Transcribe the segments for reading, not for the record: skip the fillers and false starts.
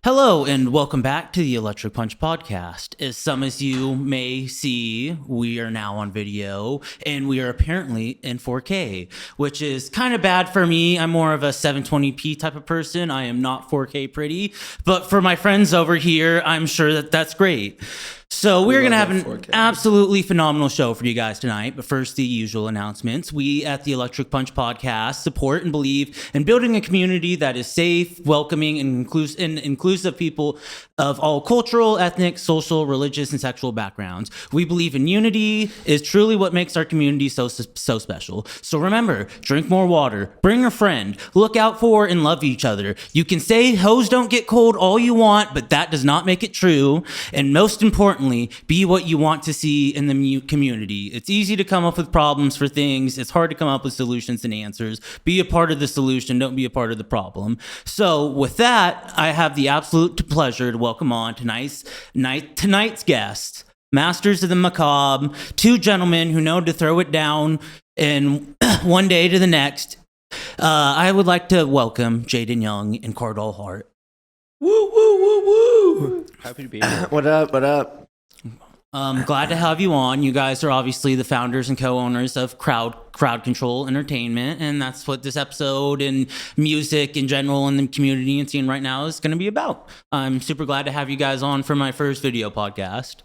Hello and welcome back to the Electric Punch podcast. As some as you may see, we are now on video and we are apparently in 4K, which is kind of bad for me. I'm more of a 720p type of person. I am not 4K pretty, but for my friends over here, I'm sure that that's great. So we're going to have an 4K. Absolutely phenomenal show for you guys tonight. But first, the usual announcements. We at the Electric Punch podcast support and believe in building a community that is safe, welcoming, and inclusive people of all cultural, ethnic, social, religious, and sexual backgrounds. We believe in unity is truly what makes our community so special. So remember, drink more water, bring a friend, look out for and love each other. You can say hoes don't get cold all you want, but that does not make it true. And most importantly, be what you want to see in the community. It's easy to come up with problems for things. It's hard to come up with solutions and answers. Be a part of the solution. Don't be a part of the problem. So with that, I have the absolute pleasure to welcome on tonight's guests, masters of the macabre, two gentlemen who know to throw it down in one day to the next. I would like to welcome Jayden Young and Kardal Hart. Woo, woo, woo, woo. Happy to be here. What up, what up? Glad to have you on. You guys are obviously the founders and co-owners of Crowd Control Entertainment, and that's what this episode and music in general and the community and scene right now is going to be about. I'm super glad to have you guys on for my first video podcast.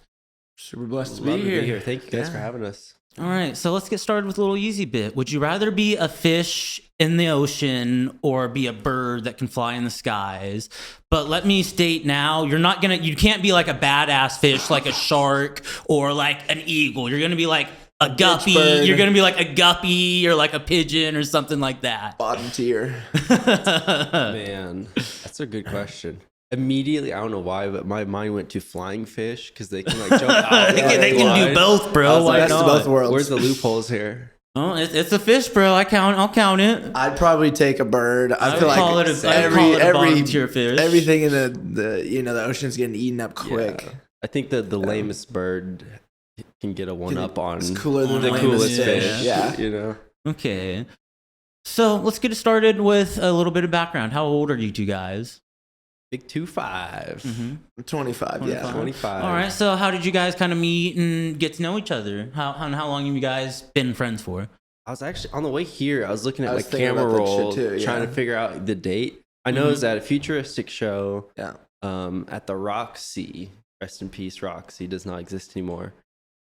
Super blessed to Love be here. Thank you guys for having us. All right, so let's get started with a little easy bit. Would you rather be a fish in the ocean or be a bird that can fly in the skies? But let me state now, you can't be like a badass fish like a shark or like an eagle. You're gonna be like a guppy. You're gonna be like a guppy or like a pigeon or something like that. Bottom tier. Man, that's a good question. Immediately, I don't know why, but my mind went to flying fish because they can like jump out. they can do both, bro. Why best not? of both worlds. Where's the loopholes here? Oh, it's a fish, bro. I'll count it. I'd probably take a bird. I feel like call it a bottom tier fish. Everything in the ocean's getting eaten up quick. Yeah. I think that the lamest bird can get a one up on It's cooler than the coolest fish. Yeah. You know. Okay. So let's get started with a little bit of background. How old are you two guys? Big 2'5". Mm-hmm. 25, yeah. 25. All right. So how did you guys kind of meet and get to know each other? How long have you guys been friends for? I was actually on the way here. I was looking at my thinking camera about that roll, shit too, trying to figure out the date. I know it was at a futuristic show. Yeah. At the Roxy. Rest in peace, Roxy does not exist anymore.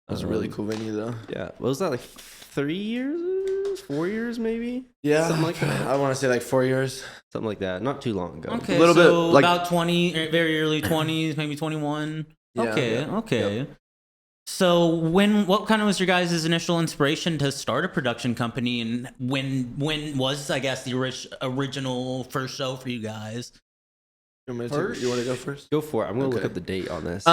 That was a really cool venue, though. Yeah. What was that, like 3 years? 4 years, maybe? Yeah. Something like that. I want to say like 4 years. Something like that. Not too long ago. Okay. A little so bit, like- about 20, very early 20s, maybe 21. Yeah. Okay. Yep. So what kind of was your guys' initial inspiration to start a production company, and when was, I guess, the original first show for you guys? You want to go first? Go for it. I'm going to look Okay. up the date on this.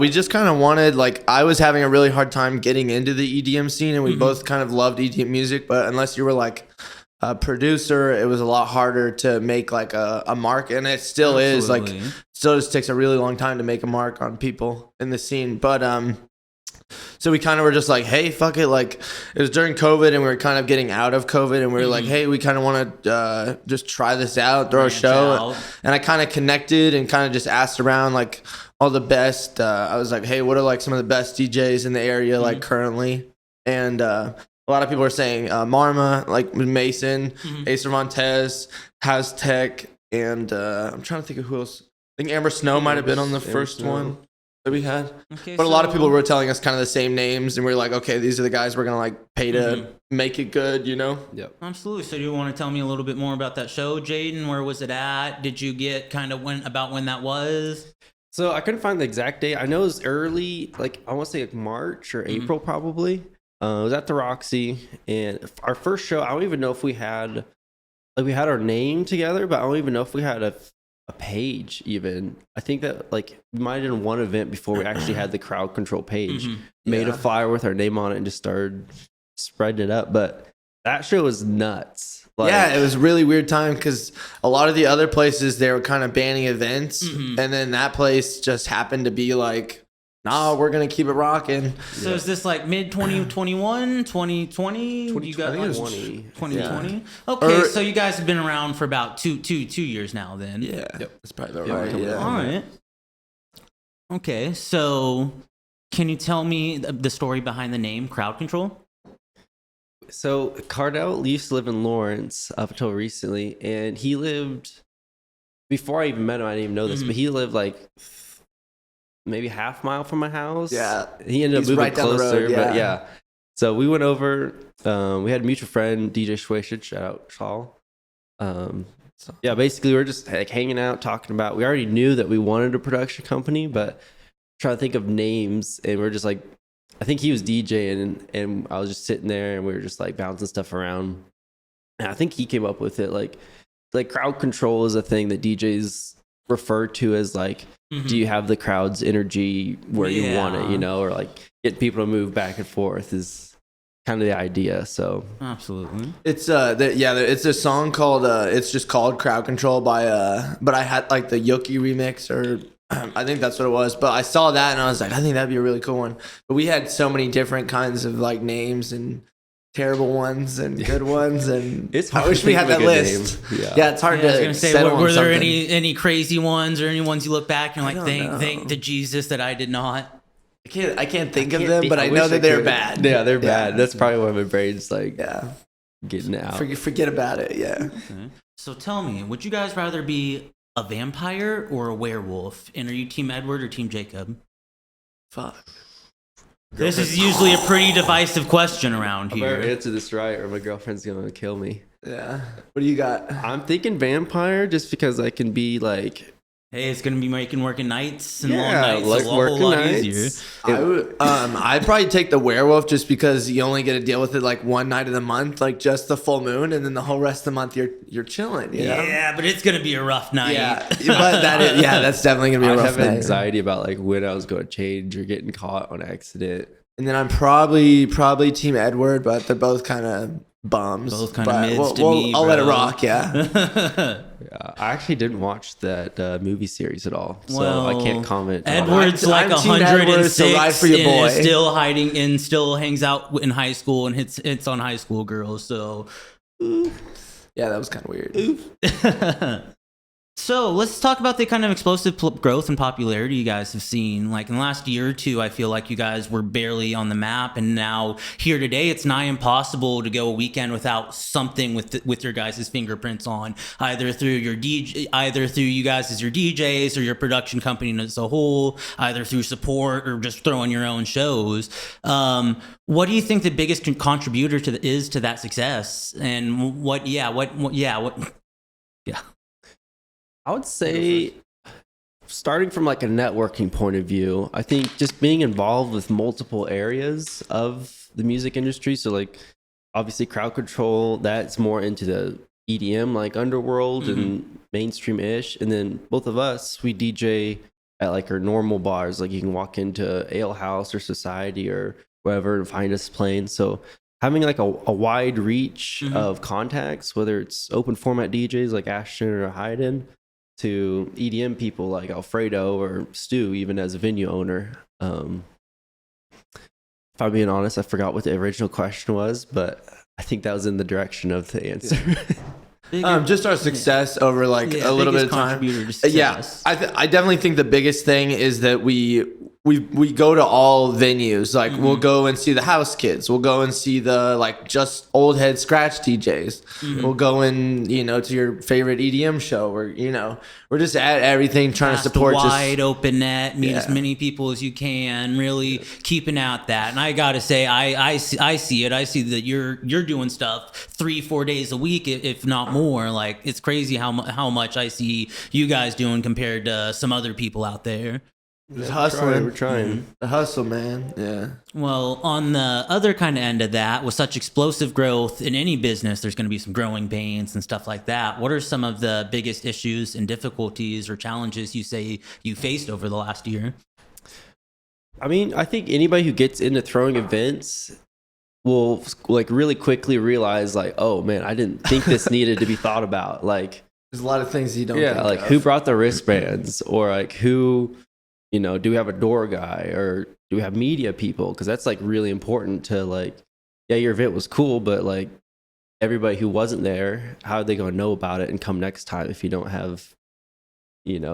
We just kind of wanted, like, I was having a really hard time getting into the EDM scene, and we both kind of loved EDM music, but unless you were like a producer, it was a lot harder to make like a mark, and it still is. Like, still just takes a really long time to make a mark on people in the scene. But so we kind of were just like, hey, fuck it. Like, it was during COVID, and we were kind of getting out of COVID, and we were like, hey, we kind of want to just try this out, throw a show. Out. And I kind of connected and kind of just asked around like all the best. I was like, hey, what are like some of the best DJs in the area like currently? And a lot of people were saying Marma, like Mason, Acer Montez, Has Tech, and I'm trying to think of who else. I think Amber Snow might have been on the first one that we had. Okay, but a lot of people were telling us kind of the same names, and we were like, okay, these are the guys we're going to like pay to make it good, you know? Yep. Absolutely. So do you want to tell me a little bit more about that show, Jayden? Where was it at? Did you get kind of when that was? So I couldn't find the exact date. I know it was early, like I want to say like March or April probably. It was at the Roxy, and our first show, I don't even know if we had our name together, but I don't even know if we had a page even. I think that like we might have done one event before we actually had the crowd control page. Made a flyer with our name on it and just started spreading it up. But that show was nuts. Like, yeah, it was a really weird time because a lot of the other places, they were kind of banning events, and then that place just happened to be like nah, we're gonna keep it rocking. So is this like mid 2021, 2020? You got I think it was 2020. Okay, so you guys have been around for about two years now. Then Yeah, that's probably Yeah, right. coming Yeah. up. All right. Okay, so can you tell me the story behind the name Crowd Control? So Kardal used to live in Lawrence up until recently, and he lived before I even met him. I didn't even know this, but he lived like maybe half mile from my house. Yeah. He ended up He's moving right down the closer, road, but yeah. yeah. So we went over. We had a mutual friend, DJ Schwashid, shout out Shaw. Yeah, basically we were just like hanging out, talking about. We already knew that we wanted a production company, but trying to think of names, and we're just like, I think he was DJing, and I was just sitting there, and we were just like bouncing stuff around. And I think he came up with it, like crowd control is a thing that DJs refer to as like, do you have the crowd's energy where you want it, you know, or like get people to move back and forth is kind of the idea. So Absolutely. It's it's a song called it's just called Crowd Control by but I had like the Yoki remix, or I think that's what it was. But I saw that and I was like, I think that'd be a really cool one. But we had so many different kinds of like names and terrible ones and good ones, and it's I hard wish to we think had of a that good list. name. Yeah, it's hard I was to gonna say, settle were on there something. any crazy ones or any ones you look back and you're like, I don't know. thank the Jesus that I did not? I can't think of can't them, think- but I I know wish that I they're could. bad. Yeah, they're bad. That's probably why my brain's like Yeah, getting out. forget about it. Yeah. Okay. So tell me, would you guys rather be a vampire or a werewolf? And are you Team Edward or Team Jacob? Fuck. This is usually a pretty divisive question around I better here. answer this right, or my girlfriend's gonna kill me. Yeah. What do you got? I'm thinking vampire, just because I can be like, Hey, it's gonna be making working nights and long Yeah, nights like a whole working lot nights. easier. I would, I'd probably take the werewolf just because you only get to deal with it like one night of the month, like just the full moon, and then the whole rest of the month you're chilling. You know? Yeah, but it's gonna be a rough night. Yeah, but that's definitely gonna be a I rough have night. anxiety about like when I was going to change or getting caught on accident. And then I'm probably Team Edward, but they're both kind of bums. Both kind of But mids to me. I'll let it bro. rock. Yeah. Yeah, I actually didn't watch that movie series at all, so Well, I can't comment. on it. Edward's I'm like Team Edward, 106 so ride for your and boy. is still hiding and still hangs out in high school and hits on high school girls. So, Yeah, that was kind of weird. so let's talk about the kind of explosive growth and popularity you guys have seen. Like in the last year or two, I feel like you guys were barely on the map, and now here today, it's nigh impossible to go a weekend without something with your guys' fingerprints on, either through you guys as your DJs or your production company as a whole, either through support or just throwing your own shows. What do you think the biggest contributor is to that success? And what? I would say, starting from like a networking point of view, I think just being involved with multiple areas of the music industry. So like obviously crowd control, that's more into the EDM, like underworld and mainstream ish. And then both of us, we DJ at like our normal bars. Like you can walk into Ale House or Society or wherever and find us playing. So having like a wide reach of contacts, whether it's open format DJs like Ashton or Hayden, to EDM people like Alfredo or Stu, even as a venue owner. If I'm being honest, I forgot what the original question was, but I think that was in the direction of the answer. Just our success over like a little bit of time. Yeah, I definitely think the biggest thing is that we go to all venues. Like we'll go and see the house kids. We'll go and see the like just old head scratch DJs. We'll go and to your favorite EDM show. We're just at everything trying to support the wide open net, meet as Yeah. many people as you can, really keeping out that. And I gotta say, I see it. I see that you're doing stuff 3-4 days a week, if not more. Like it's crazy how much I see you guys doing compared to some other people out there. just hustling. We're trying. The hustle, man. Yeah. Well, on the other kind of end of that, with such explosive growth in any business, there's going to be some growing pains and stuff like that. What are some of the biggest issues and difficulties or challenges you say you faced over the last year? I mean, I think anybody who gets into throwing events will like really quickly realize like, oh man, I didn't think this needed to be thought about. Like, There's a lot of things you don't. yeah, think like of. who brought the wristbands, or like who do we have a door guy or do we have media people? Because that's like really important to like, yeah, your event was cool, but like everybody who wasn't there, how are they going to know about it and come next time if you don't have,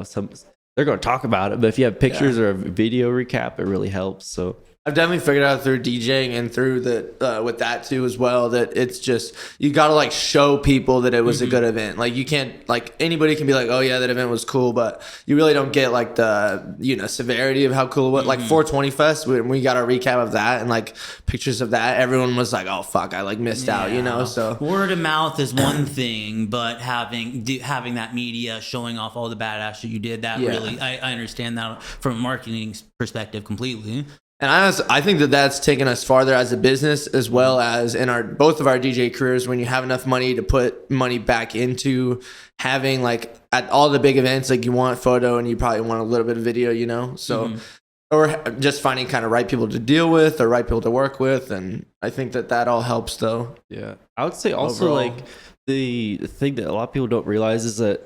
some, they're going to talk about it. But if you have pictures or a video recap, it really helps. So I've definitely figured out through DJing and through the with that too as well that it's just you got to like show people that it was a good event. Like you can't like anybody can be like, oh yeah, that event was cool, but you really don't get like the severity of how cool it was. Like 420 Fest, when we got our recap of that and like pictures of that, everyone was like, oh fuck, I like missed out, So word of mouth is one thing, but having that media showing off all the badass shit you did, that really I understand that from a marketing perspective completely. And I think that that's taken us farther as a business as well as in both of our DJ careers. When you have enough money to put money back into having like at all the big events, like you want photo and you probably want a little bit of video, so or just finding kind of right people to deal with or right people to work with. And I think that all helps though. Yeah, I would say also overall. like the thing that a lot of people don't realize is that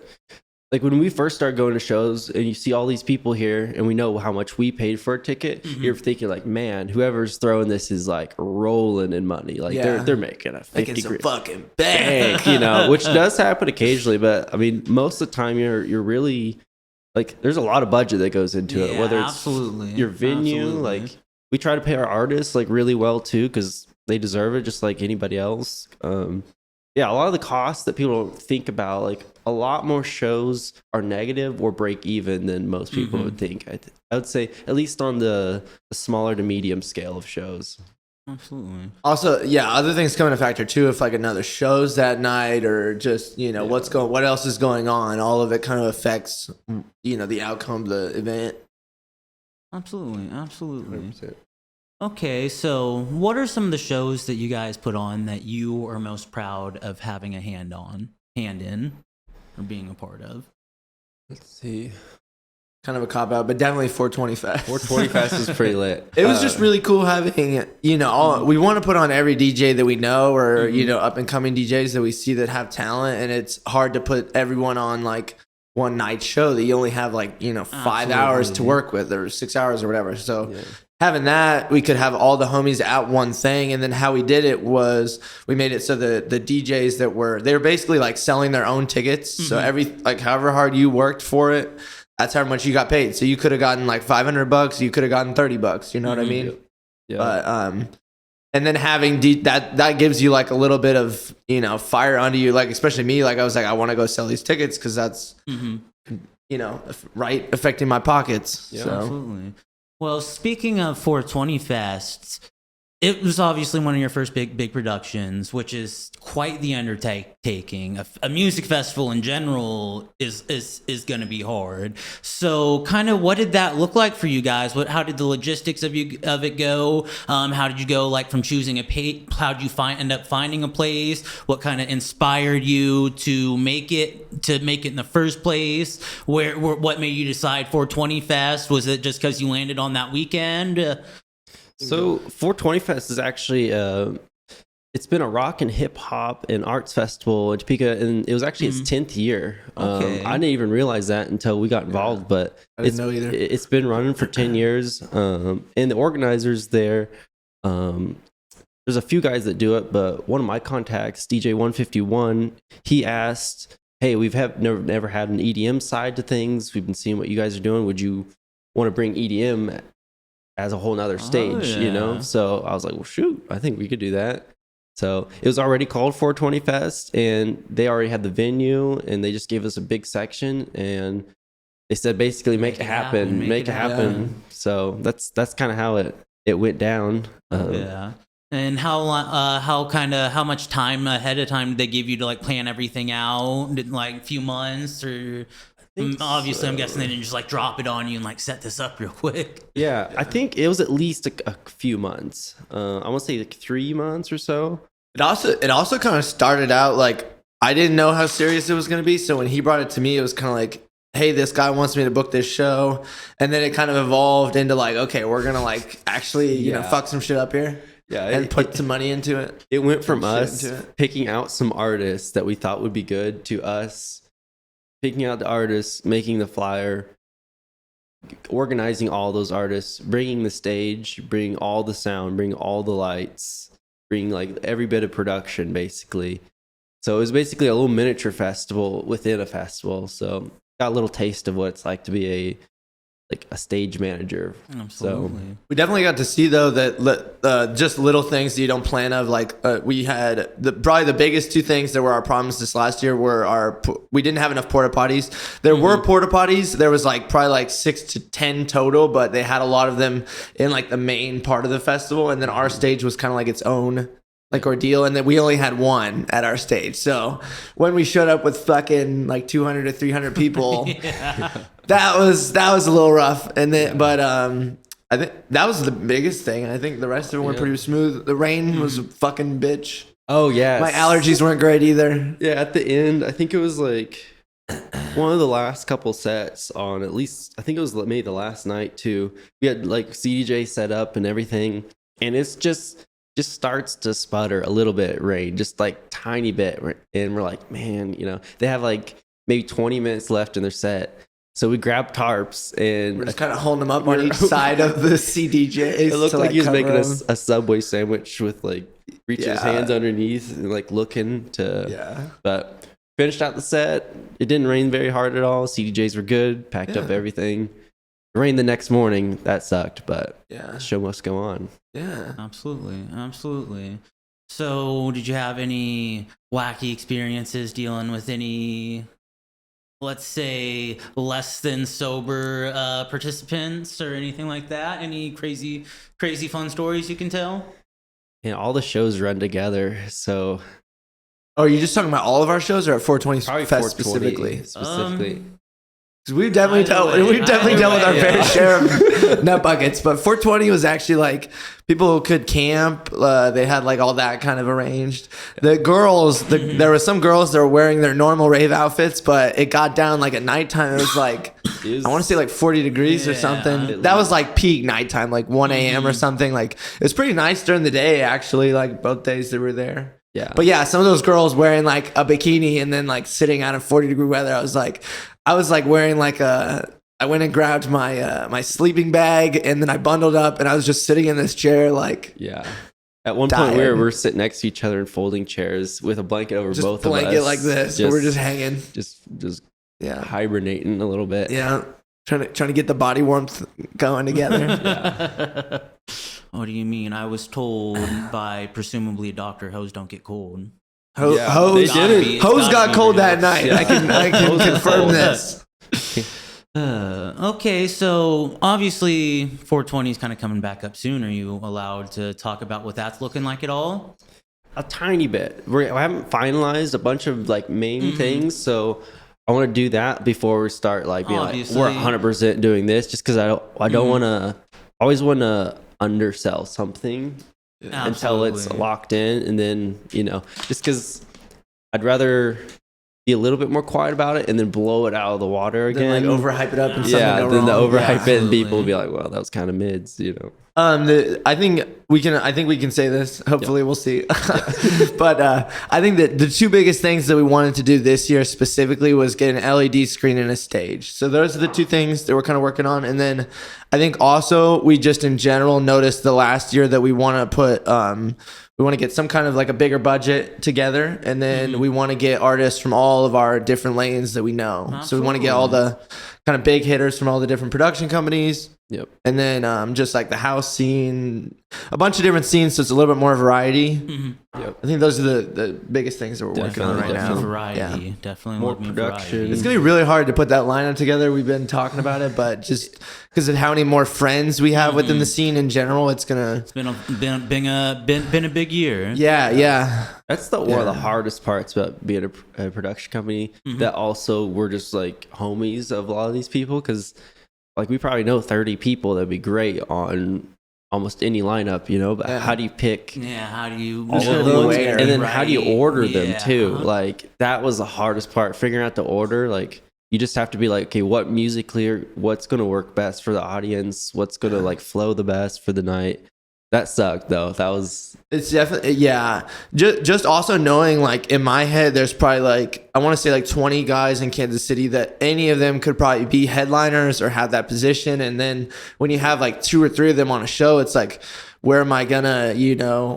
like when we first start going to shows and you see all these people here and we know how much we paid for a ticket, you're thinking like, man, whoever's throwing this is like rolling in money. Like they're making a 50 making some grand fucking bank, which does happen occasionally. But I mean, most of the time you're really like, there's a lot of budget that goes into it, whether it's your venue. Like we try to pay our artists like really well too, because they deserve it just like anybody else. A lot of the costs that people don't think about, like a lot more shows are negative or break even than most people would think. I would say at least on the smaller to medium scale of shows. Absolutely. Also, other things come into factor too. If like another show's that night or just, what else is going on, all of it kind of affects, the outcome of the event. Absolutely. 100%. Okay, so what are some of the shows that you guys put on that you are most proud of having a hand in, or being a part of? Let's see. Kind of a cop out, but definitely 420 Fest. 420 Fest is pretty lit. It was just really cool having, we want to put on every DJ that we know or, up and coming DJs that we see that have talent. And it's hard to put everyone on like one night show that you only have like, 5 hours to work with or 6 hours or whatever. So having that, we could have all the homies at one thing. And then how we did it was we made it so the DJs they were basically like selling their own tickets. So however hard you worked for it, that's how much you got paid. So you could have gotten like $500, you could have gotten $30. You know what I mean? Yeah. But and then having that gives you like a little bit of fire under you. Like especially me, like I was like I want to go sell these tickets because that's right affecting my pockets. Yeah, so. Absolutely. Well, speaking of 420 Fests, it was obviously one of your first big productions, which is quite the undertaking. A music festival in general is going to be hard. So, kind of, what did that look like for you guys? How did the logistics of it go? How did you go like from choosing how did you end up finding a place? What kind of inspired you to make it in the first place? What made you decide 420 Fest? Was it just because you landed on that weekend? So 420 Fest is actually it's been a rock and hip hop and arts festival in Topeka, and it was actually its 10th year. Okay. I didn't even realize that until we got involved, but I didn't know either. It's been running for 10 years, and the organizers there, there's a few guys that do it, but one of my contacts, DJ 151, he asked, "Hey, we've never had an EDM side to things. We've been seeing what you guys are doing. Would you want to bring EDM as a whole nother stage?" So I was like, well, shoot, I think we could do that. So it was already called 420 Fest, and they already had the venue, and they just gave us a big section, and they said basically make it happen. Yeah. So that's kind of how it went down. And how much time ahead of time did they give you to like plan everything out? Did like a few months or? Obviously, I'm guessing they didn't just like drop it on you and like set this up real quick. Yeah, I think it was at least a few months. I want to say like 3 months or so. It also kind of started out like I didn't know how serious it was going to be. So when he brought it to me, it was kind of like, hey, this guy wants me to book this show. And then it kind of evolved into like, okay, we're going to like actually, fuck some shit up here. Yeah, and put some money into it. It went from us picking out some artists that we thought would be good to us picking out the artists, making the flyer, organizing all those artists, bringing the stage, bring all the sound, bring all the lights, bring like every bit of production basically. So it was basically a little miniature festival within a festival. So got a little taste of what it's like to be a stage manager. Absolutely. So We definitely got to see though that just little things that you don't plan of. Like we had probably the biggest two things that were our problems this last year were we didn't have enough porta potties. There were porta potties. There was probably 6 to 10 total, but they had a lot of them in the main part of the festival, and then our stage was kind of its own ordeal, and then we only had one at our stage. So when we showed up with fucking 200 to 300 people, that was a little rough. And then, but I think that was the biggest thing. I think the rest of it went pretty smooth. The rain was a fucking bitch. oh yeah, My allergies weren't great either. Yeah, at the end, I think it was one of the last couple sets on, at least I think it was maybe the last night too. We had CDJ set up and everything, and it's just starts to sputter a little bit, rain, just tiny bit, and we're like, man, they have maybe 20 minutes left in their set. So we grabbed tarps and We're just kind of holding them up on each side of the CDJs. it looked like he was making them. a Subway sandwich with reaching his hands underneath and looking to. Yeah. But finished out the set. It didn't rain very hard at all. CDJs were good. Packed up everything. It rained the next morning. That sucked, but the show must go on. Yeah. Absolutely. So, did you have any wacky experiences dealing with any, let's say, less than sober participants or anything like that? Any crazy fun stories you can tell? And all the shows run together. So Oh, are you just talking about all of our shows or at 420 probably Fest 420 specifically? 'Cause we've definitely dealt with our way, fair yeah. share of nut buckets, but 420 was actually people could camp. They had all that kind of arranged. The girls, there were some girls that were wearing their normal rave outfits, but it got down at nighttime. It was I want to say 40 degrees or something. That was peak nighttime, 1 a.m. or something. It was pretty nice during the day actually. Both days they were there. yeah. But yeah, some of those girls wearing a bikini and then sitting out in 40-degree weather. I was wearing I went and grabbed my sleeping bag, and then I bundled up, and I was just sitting in this chair yeah. At one point dying. we were sitting next to each other in folding chairs with a blanket over just both blanket of us. like this. So we're just hanging. just Yeah. hibernating a little bit. Yeah. Trying to get the body warmth going together. What do you mean? I was told by presumably Dr. Hose don't get cold. Yeah, Hose they didn't. It's Hose gotta got be cold real. that night. Yeah. I can Hose was confirm cold. this. Okay, so obviously 420 is kind of coming back up soon. Are you allowed to talk about what that's looking like at all? A tiny bit. I haven't finalized a bunch of main things, so I want to do that before we start being Obviously. we're 100% doing this, just because I don't want to. Always want to undersell something until it's Absolutely. locked in, and then just because I'd rather be a little bit more quiet about it and then blow it out of the water again. Then overhype it up and something yeah, go then the wrong. overhype it, and absolutely. people will be like, "Well, that was kind of mids," I think we can say this. Hopefully, we'll see. But I think that the two biggest things that we wanted to do this year specifically was get an LED screen and a stage. So those are the two things that we're kind of working on. And then I think also we just in general noticed the last year that we want to put we want to get some kind of a bigger budget together, and then we want to get artists from all of our different lanes that we know. So we want to get all the kind of big hitters from all the different production companies. Yep. And then just the house scene, a bunch of different scenes, so it's a little bit more variety. Yep. I think those are the biggest things that we're working on right Definitely now. Variety, Yeah. definitely More more production. Variety. It's gonna be really hard to put that lineup together. We've been talking about it, but just because of how many more friends we have within the scene in general, it's gonna. It's been a big year. Yeah. That's one of the hardest parts about being a production company. That also we're just homies of a lot of these people, because we probably know 30 people that'd be great on almost any lineup, but how do you pick Yeah, how do you all Sure, of the them, way, and then how do you order them Yeah, too? uh-huh. That was the hardest part, figuring out the order. You just have to be okay, what musically, what's going to work best for the audience, what's going to flow the best for the night. That sucked though. That was It's definitely, yeah. Just also knowing, like, in my head, there's probably like, I want to say like 20 guys in Kansas City that any of them could probably be headliners or have that position. And then when you have like 2 or 3 of them on a show, it's like, where am I gonna,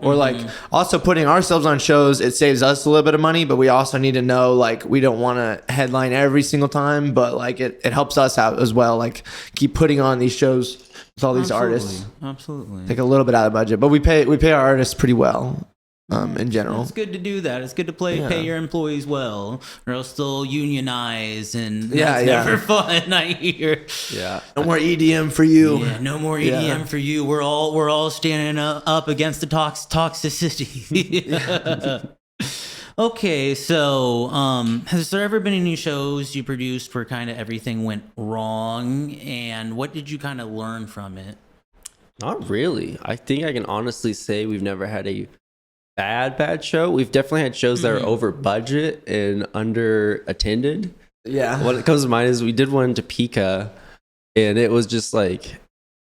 or like also putting ourselves on shows, it saves us a little bit of money, but we also need to know, like, we don't want to headline every single time, but like it helps us out as well. Like, keep putting on these shows with all these artists. Absolutely. Take a little bit out of the budget, but we pay our artists pretty well, in general. It's good to do that. It's good to pay your employees well, or else they'll unionize, and that's never fun. I hear. yeah. No more EDM for you. Yeah, no more EDM for you. We're all standing up against the toxicity. Okay, so has there ever been any shows you produced where kind of everything went wrong, and what did you kind of learn from it? Not really. I think I can honestly say we've never had a bad show. We've definitely had shows that are over budget and under attended. Yeah. What comes to mind is we did one in Topeka, and it was just like, it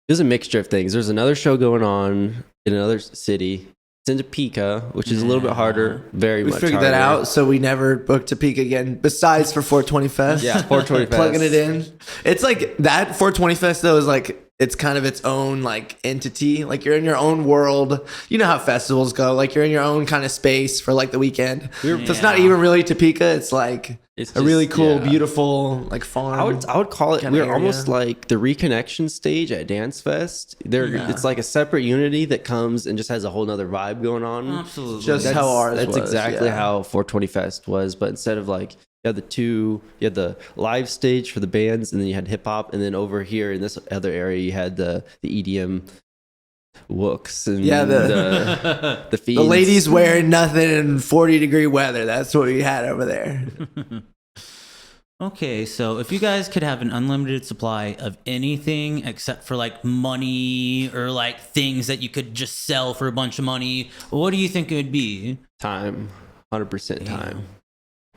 was a mixture of things. There's another show going on in another city. It's in Topeka, which is a little bit harder, very much harder. We figured that out, so we never booked Topeka again, besides for 420 Fest. Yeah, 420 Fest. Plugging it in. It's like, that 420 Fest, though, is like, it's kind of its own, like, entity. Like, you're in your own world. You know how festivals go. Like, you're in your own kind of space for, like, the weekend. So it's not even really Topeka. It's like it's a really cool, beautiful, like, farm. I would call it, we're area. almost like the reconnection stage at Dance Fest. It's like a separate unity that comes and just has a whole nother vibe going on. Absolutely. Just how ours That's was, exactly how 420 Fest was. But instead of like, you had the live stage for the bands, and then you had hip hop, and then over here in this other area you had the EDM wooks and the fiends. The ladies wearing nothing in 40-degree weather. That's what we had over there. Okay, so if you guys could have an unlimited supply of anything except for like money or like things that you could just sell for a bunch of money, what do you think it would be? Time. 100% time.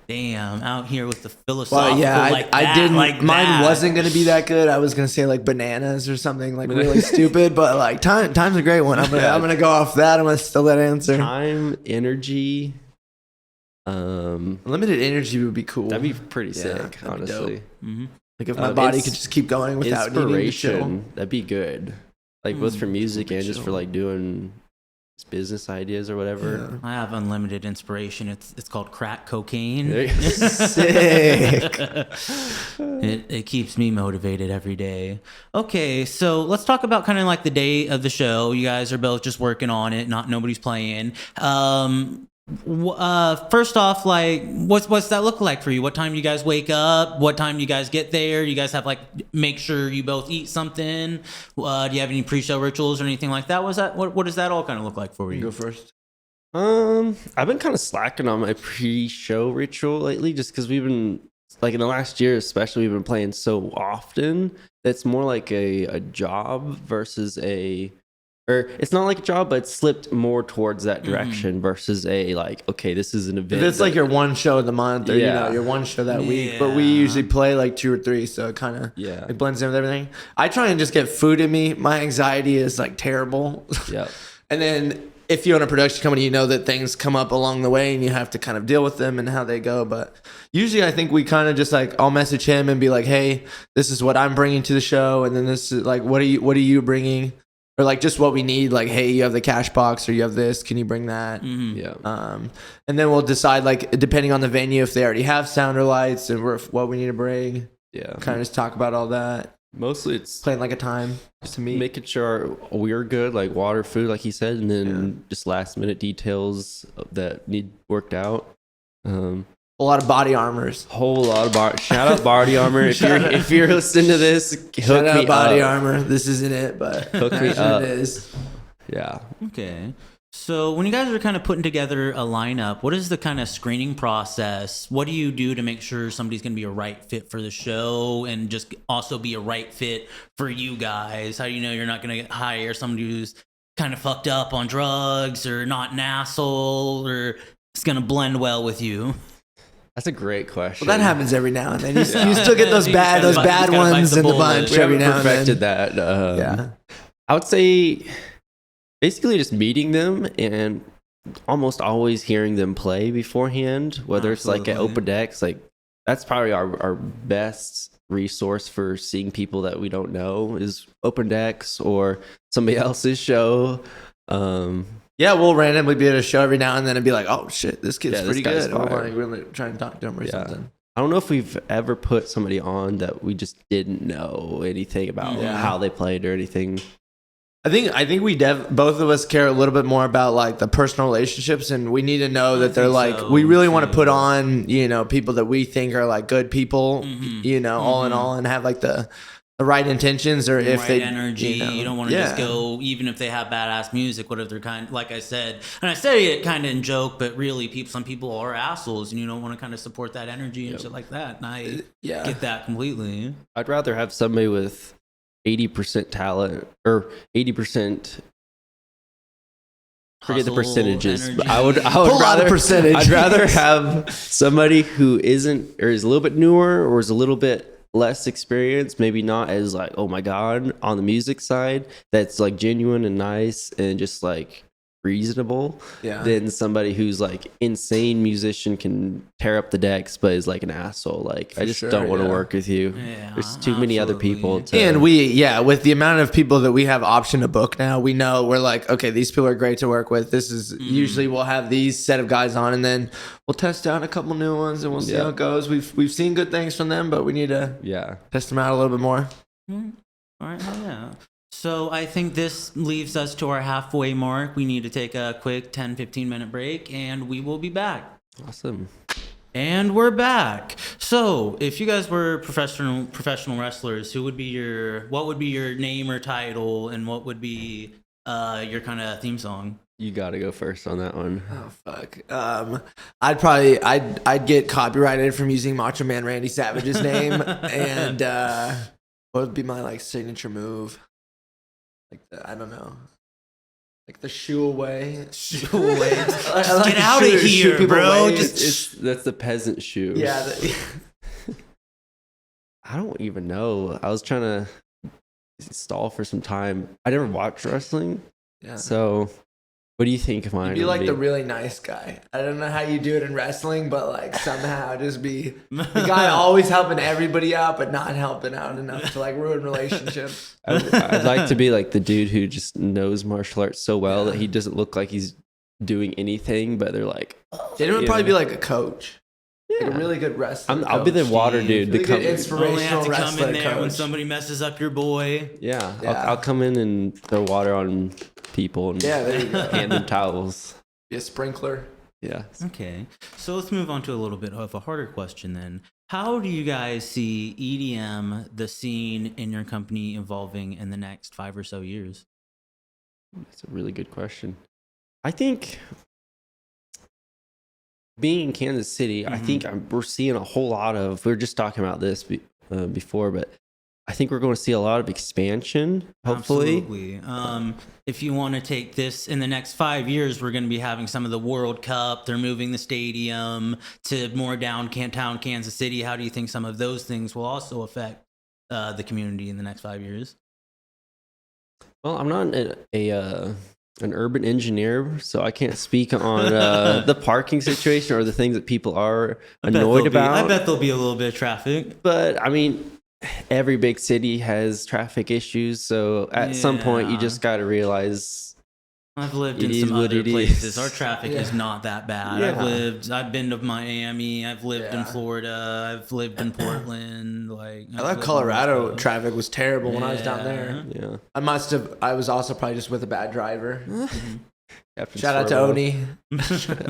Damn, out here with the philosophical Mine wasn't gonna be that good. I was gonna say like bananas or something like really stupid, but like time's a great one. I'm gonna go off that. I'm gonna steal that answer. Time, energy. Limited energy would be cool. That'd be pretty sick, honestly. Like if my body could just keep going without needing to chill. That'd be good. Like both for music and just for like doing business ideas or whatever. I have unlimited inspiration. It's called crack cocaine. Sick. It keeps me motivated every day. Okay, so let's talk about kind of like the day of the show. You guys are both just working on it. Nobody's playing. First off, like what's that look like for you? What time do you guys wake up? What time do you guys get there? You guys have like make sure you both eat something. Do you have any pre-show rituals or anything like that? What does that all kind of look like for you? Go first. I've been kind of slacking on my pre-show ritual lately, just because we've been like in the last year especially, we've been playing so often. It's more like a job versus or it's not like a job, but it's slipped more towards that direction versus a like, okay, this is an event. If it's like your one show of the month or your one show that week, but we usually play like 2 or 3, so it kind of it blends in with everything. I try and just get food in me. My anxiety is like terrible. Yeah. And then if you own a production company, you know that things come up along the way and you have to kind of deal with them and how they go. But usually I think we kind of just like, I'll message him and be like, hey, this is what I'm bringing to the show. And then this is like, what are you bringing? Or like just what we need, like, hey, you have the cash box or you have this, can you bring that? Yeah. And then we'll decide, like, depending on the venue, if they already have sounder lights and what we need to bring. Yeah. Kind of just talk about all that. Mostly it's playing like a time just to meet. Making sure we're good, like water, food, like he said, and then just last minute details that need worked out. A lot of body armors. Whole lot of shout out body armor. If you're listening to this, hook me body armor. This isn't it, but hook me up. It is. Yeah. Okay. So when you guys are kind of putting together a lineup, what is the kind of screening process? What do you do to make sure somebody's going to be a right fit for the show and just also be a right fit for you guys? How do you know you're not going to hire somebody who's kind of fucked up on drugs or not an asshole or it's going to blend well with you? That's a great question. Well, that happens every now and then. You still get those bad ones in the bunch every now and then. Perfected that. I would say basically just meeting them and almost always hearing them play beforehand, whether it's like at open decks. Like that's probably our best resource for seeing people that we don't know is open decks or somebody else's show. Yeah, we'll randomly be at a show every now and then and be like, oh shit, this kid's Yeah, pretty this guy's good. Or fire. like really trying to talk to him or something. I don't know if we've ever put somebody on that we just didn't know anything about how they played or anything. I think we both of us care a little bit more about like the personal relationships, and we need to know that they're like so, we really want to put on, you know, people that we think are like good people, you know, all in all, and have like the right intentions, or if right they energy. You don't want to yeah. just go, even if they have badass music, what if they're kind, like I said, and I say it kind of in joke, but really some people are assholes, and you don't want to kind of support that energy and shit like that. And I get that completely. I'd rather have somebody with 80% talent or 80%. Forget the percentages. But I would rather percentage. I'd rather have somebody who isn't or is a little bit newer or is a little bit less experienced, maybe not as like, oh my god, on the music side, that's like genuine and nice and just like reasonable, than somebody who's like insane musician, can tear up the decks but is like an asshole. Like I just don't want to work with you. There's too many other people and with the amount of people that we have option to book now, we know we're like, okay, these people are great to work with. This is usually we'll have these set of guys on, and then we'll test out a couple new ones and we'll see how it goes. We've seen good things from them, but we need to test them out a little bit more. All right, yeah. So I think this leaves us to our halfway mark. We need to take a quick 10-15 minute break, and we will be back. Awesome. And we're back. So if you guys were professional wrestlers, what would be your name or title, and what would be your kind of theme song? You got to go first on that one. Oh fuck. I'd get copyrighted from using Macho Man Randy Savage's name, and what would be my like signature move? Like I don't know. Like the shoe away. Shoe away. Get out of here, bro. That's the peasant shoe. Yeah. I don't even know. I was trying to stall for some time. I never watched wrestling. Yeah. So what do you think of mine? You'd be like the really nice guy. I don't know how you do it in wrestling, but like somehow just be the guy always helping everybody out, but not helping out enough to like ruin relationships. I'd like to be like the dude who just knows martial arts so well that he doesn't look like he's doing anything, but they're like, Jayden would probably be like a coach. Yeah. Like a really good wrestler. I'll be the water dude. Really good Only inspirational have to come wrestler in there coach. when somebody messes up your boy. Yeah. I'll come in and throw water on people and there you go. hand them towels. Be a sprinkler. Yeah. Okay. So let's move on to a little bit of a harder question then. How do you guys see EDM, the scene in your company, evolving in the next 5 or so years? That's a really good question. I think being in Kansas City, I think we're seeing a whole lot of, we were just talking about this before, but I think we're going to see a lot of expansion, hopefully. Absolutely. If you want to take this in the next 5 years, we're going to be having some of the World Cup. They're moving the stadium to more downtown Kansas City. How do you think some of those things will also affect the community in the next 5 years? Well, I'm not an urban engineer, so I can't speak on the parking situation or the things that people are annoyed about. I bet there'll be a little bit of traffic. But I mean, every big city has traffic issues, so at some point you just got to realize I've lived in some other places. Our traffic is not that bad. I've been to Miami. I've lived in Florida. I've lived in Portland. I thought Colorado traffic was terrible when I was down there. Yeah. I was also probably just with a bad driver. Shout out to Oni. Shout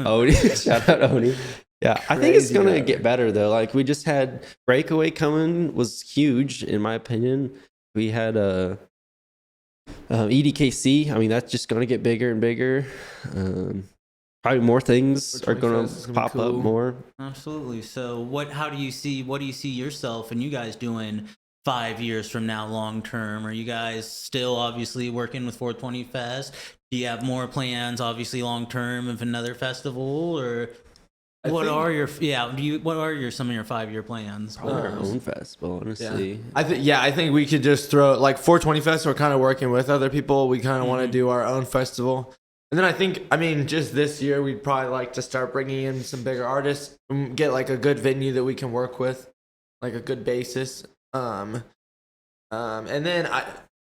out Oni. Yeah, I think it's going to get better, though. Like, we just had Breakaway coming, was huge, in my opinion. We had EDKC. I mean, that's just going to get bigger and bigger. Probably more things are going to pop up more. Absolutely. So, how do you see yourself and you guys doing 5 years from now, long term? Are you guys still obviously working with 420 Fest? Do you have more plans, obviously long term, of another festival, or? What are your some of your 5-year plans? Probably our own festival, honestly. I think we could just throw like 420 Fest. We're kind of working with other people. We kind of want to do our own festival. And then I mean, just this year, we'd probably like to start bringing in some bigger artists and get like a good venue that we can work with, like a good basis. And then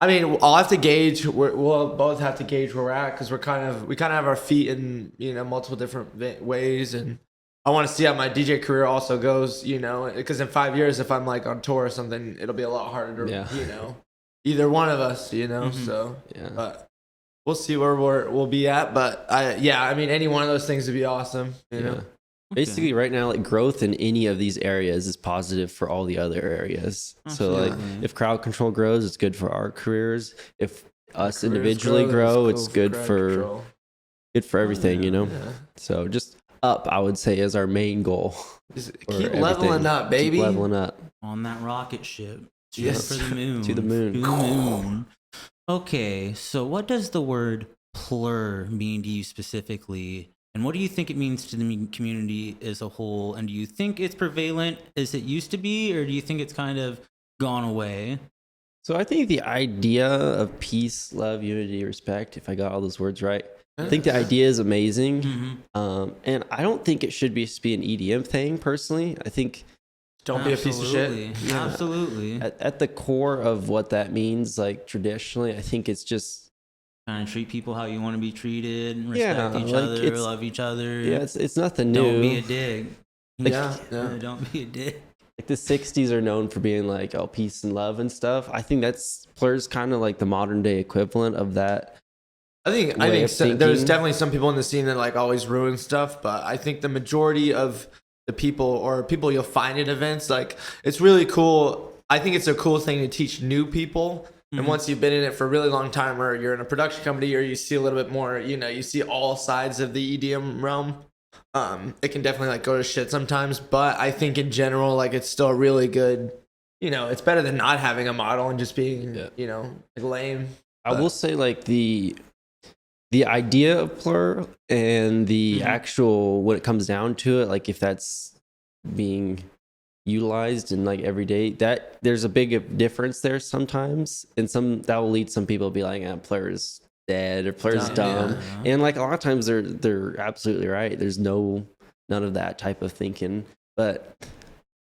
I mean, I'll have to gauge. We'll both have to gauge where we're at because we kind of have our feet in multiple different ways, and I want to see how my DJ career also goes. Because in 5 years, if I'm like on tour or something, it'll be a lot harder to either one of us. So but we'll see where we'll be at. But I mean, any one of those things would be awesome. You know. Basically, right now, like growth in any of these areas is positive for all the other areas. Absolutely. So, like, if crowd control grows, it's good for our careers. If us individually grow, it's good for everything. Yeah. So, just up, I would say, is our main goal. Just keep leveling up, baby. Keep leveling up on that rocket ship. Yes, for the moon. To the moon. Okay, so what does the word plur mean to you specifically? And what do you think it means to the community as a whole? And do you think it's prevalent as it used to be, or do you think it's kind of gone away? So I think the idea of peace, love, unity, respect, if I got all those words right, I think the idea is amazing. Mm-hmm. And I don't think it should be an EDM thing, personally. I think... Don't be a piece of shit. Yeah. Absolutely. At the core of what that means, like traditionally, I think it's just... Kind of treat people how you want to be treated, and respect each other, love each other. Yeah, it's nothing new. Don't be a dick. Don't be a dick. Like the 60s are known for being like, oh, peace and love and stuff. I think Plur's kind of like the modern day equivalent of that. I think there's definitely some people in the scene that like always ruin stuff, but I think the majority of the people you'll find at events, like it's really cool. I think it's a cool thing to teach new people. And once you've been in it for a really long time, or you're in a production company, or you see a little bit more, you see all sides of the EDM realm, it can definitely like go to shit sometimes. But I think in general, like it's still really good. It's better than not having a model and just being, like lame. I will say like the idea of Plur and the actual, when it comes down to it, like if that's being utilized in like every day, that there's a big difference there sometimes, and that will lead some people to be like, Plur is dead or Plur is dumb. And like a lot of times they're absolutely right. There's none of that type of thinking. But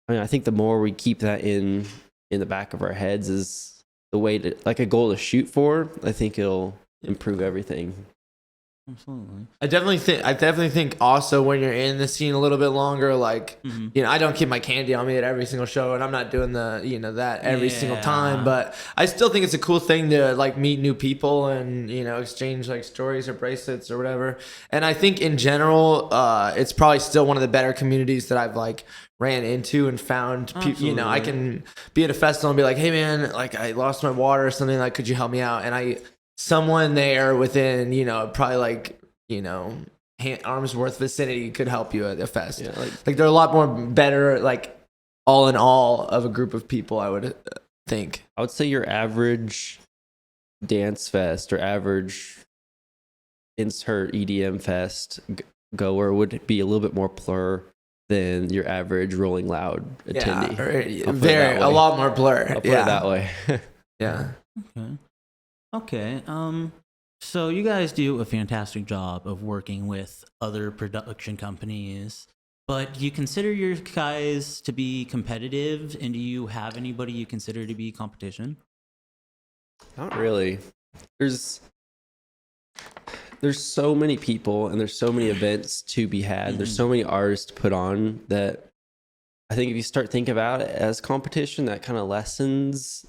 I mean, I think the more we keep that in the back of our heads is the way to, like, a goal to shoot for. I think it'll improve everything. Absolutely. I definitely think also when you're in the scene a little bit longer, like, I don't keep my candy on me at every single show, and I'm not doing that every single time, but I still think it's a cool thing to like meet new people and, exchange like stories or bracelets or whatever. And I think in general, it's probably still one of the better communities that I've like ran into and found people. I can be at a festival and be like, hey man, like I lost my water or something, like, could you help me out? And someone there within, probably like, arm's worth vicinity could help you at the fest. Yeah, like they're a lot more better, like all in all of a group of people, I would think. I would say your average dance fest or average insert EDM fest goer would be a little bit more Plur than your average Rolling Loud attendee. Yeah, a lot more Plur. I'll put it that way. Yeah. Okay. So you guys do a fantastic job of working with other production companies, but do you consider your guys to be competitive, and do you have anybody you consider to be competition? Not really. There's so many people and there's so many events to be had. There's so many artists to put on that I think if you start thinking about it as competition, that kind of lessens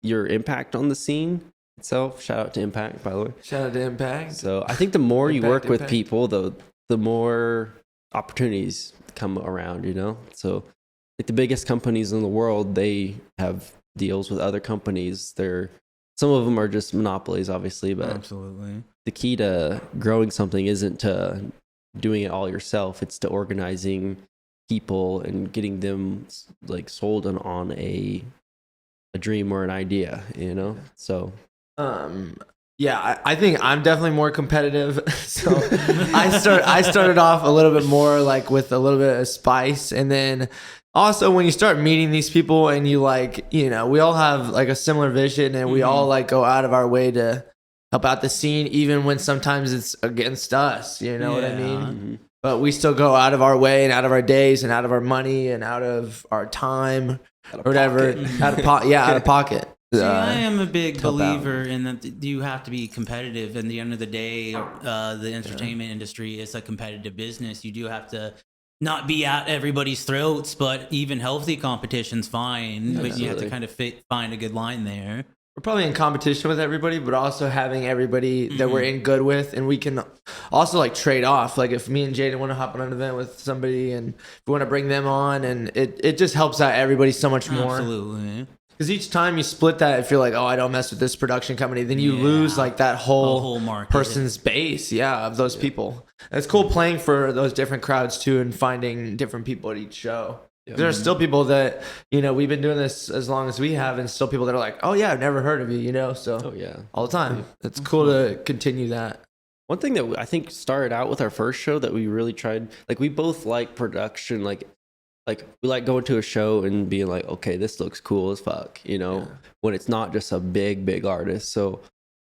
your impact on the scene itself. Shout out to Impact, by the way. Shout out to Impact. So I think the more you work with people, the more opportunities come around, So like the biggest companies in the world, they have deals with other companies. Some of them are just monopolies, obviously, but absolutely. The key to growing something isn't to doing it all yourself. It's to organizing people and getting them like sold on a dream or an idea, So Yeah, I think I'm definitely more competitive. So I started off a little bit more like with a little bit of spice, and then also when you start meeting these people and you like, we all have like a similar vision, and we all like go out of our way to help out the scene, even when sometimes it's against us. You know what I mean? Mm-hmm. But we still go out of our way and out of our days and out of our money and out of our time or whatever. Out of pocket. See, I am a big help out. believer in that you have to be competitive. At the end of the day, the entertainment industry is a competitive business. You do have to not be at everybody's throats, but even healthy competition's fine. But you have to kind of find a good line there. We're probably in competition with everybody, but also having everybody that we're in good with, and we can also like trade off. Like if me and Jayden want to hop on an event with somebody, and we want to bring them on, and it just helps out everybody so much more. Absolutely. Because each time you split that, if you're like, oh, I don't mess with this production company, then you lose like that whole market. person's base, of those people. And it's cool playing for those different crowds too, and finding different people at each show. There are still people that, we've been doing this as long as we have, and still people that are like, oh yeah, I've never heard of you, so all the time. It's cool to continue that. One thing that I think started out with our first show that we really tried, like we both like production, like we like going to a show and being like, okay, this looks cool as fuck, when it's not just a big artist. So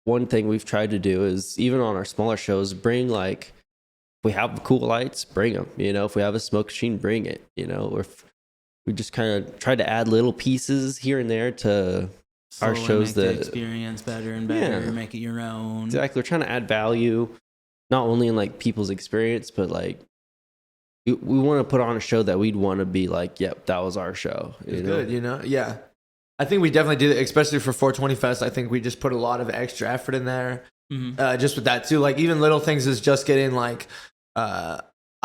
one thing we've tried to do is even on our smaller shows, bring like, if we have cool lights, bring them, if we have a smoke machine, bring it, or if we just kind of try to add little pieces here and there to our shows make that the experience better and better, make it your own. Exactly. We're trying to add value, not only in like people's experience, but like, we want to put on a show that we'd want to be like, yep, that was our show. It's good, Yeah. I think we definitely do that, especially for 420 Fest. I think we just put a lot of extra effort in there. Just with that too. Like even little things is just getting like, I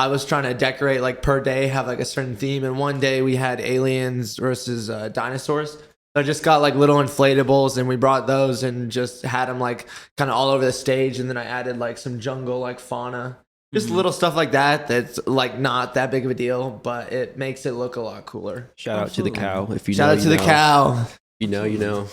was trying to decorate like per day, have like a certain theme. And one day we had aliens versus dinosaurs. So I just got like little inflatables, and we brought those and just had them like kind of all over the stage. And then I added like some jungle like fauna. Just little stuff like that that's like not that big of a deal, but it makes it look a lot cooler. Shout out to the cow. If you Shout out to the cow. You know.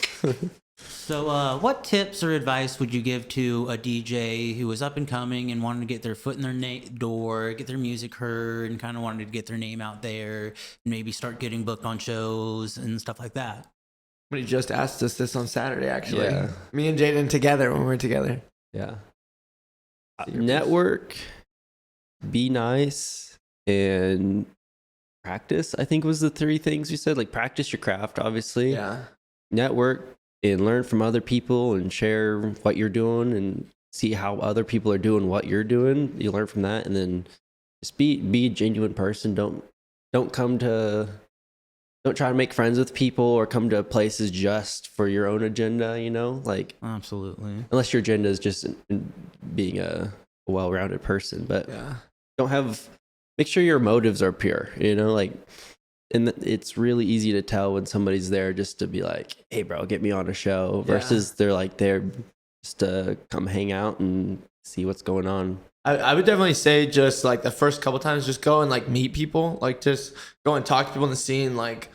So what tips or advice would you give to a DJ who was up and coming and wanted to get their foot in their door, get their music heard, and kind of wanted to get their name out there, and maybe start getting booked on shows and stuff like that? Somebody just asked us this on Saturday, actually. Yeah. Me and Jayden together when we were together. Yeah. Network, be nice, and practice, I think was the three things we said. Like practice your craft, obviously. Yeah. Network and learn from other people and share what you're doing and see how other people are doing what you're doing. You learn from that, and then just be a genuine person. Don't try to make friends with people or come to places just for your own agenda, like Absolutely. unless your agenda is just in being a well-rounded person, but make sure your motives are pure, like, and it's really easy to tell when somebody's there just to be like, hey bro, get me on a show versus they're like there just to come hang out and see what's going on. I would definitely say just like the first couple times, just go and like meet people, like just go and talk to people in the scene. Like